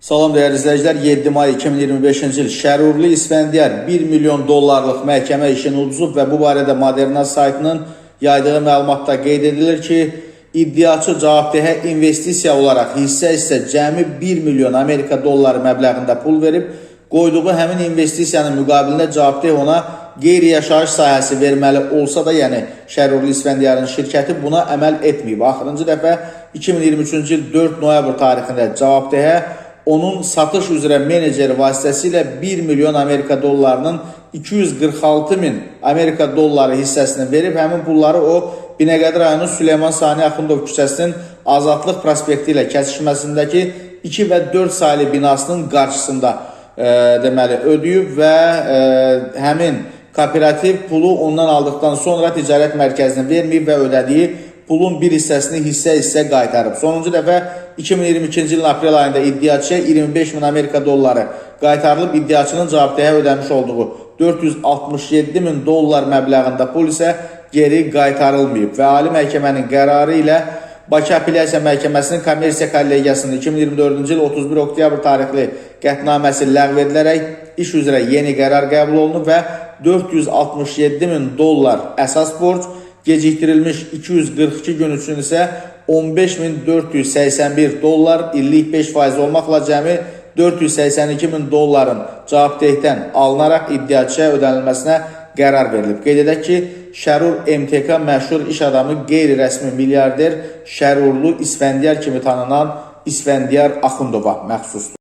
Salam dəyərli izləyicilər, 7 may 2025-ci il Şərurlu İsfəndiyar 1 milyon dollarlıq məhkəmə işini uduzub və bu barədə Modernaz saytının yaydığı məlumatda qeyd edilir ki, iddiaçı cavabdehə investisiya olaraq hissə cəmi 1 milyon Amerika dolları məbləğində pul verib, qoyduğu həmin investisiyanın müqabilində cavabdeh ona qeyri-yaşayış sahəsi verməli olsa da, yəni Şərurlu İsfəndiyarın şirkəti buna əməl etməyib. Axırıncı dəfə 2023-cü il 4 noyabr tarixində cavabdehə onun satış üzrə meneceri vasitəsilə 1 milyon Amerika dollarının 246 min Amerika dolları hissəsini verib, həmin pulları o Binəqədi rayonu Süleyman Sani Axundov küçəsinin Azadlıq prospekti ilə kəsişməsindəki 2 və 4 saylı binasının qarşısında deməli ödəyib və həmin kooperativ pulu ondan aldıqdan sonra ticarət mərkəzinə verməyib və ödədiyi pulun bir hissəsini hissə qaytarıb. Sonuncu dəfə 2022-ci ilin aprel ayında iddiaçıya 25 min Amerika dolları qaytarılıb, iddiaçının cavabdehə ödəmiş olduğu 467 min dollar məbləğində pul isə geri qaytarılmayıb və Ali Məhkəmənin qərarı ilə Bakı Apellyasiya Məhkəməsinin Kommersiya Kollegiyasının 2024-cü il 31 oktyabr tarixli qətnaməsi ləğv edilərək iş üzrə yeni qərar qəbul olunub və 467 min dollar əsas borc, gecikdirilmiş 242 gün üçün isə 15.481 dollar, illik 5% olmaqla cəmi 482 min dolların cavabdehdən alınaraq iddiaçıya ödənilməsinə qərar verilib. Qeyd edək ki, Şərur MTK məşhur iş adamı qeyri-rəsmi milyarder Şərurlu İsfəndiyar kimi tanınan İsfəndiyar Axundova məxsusdur.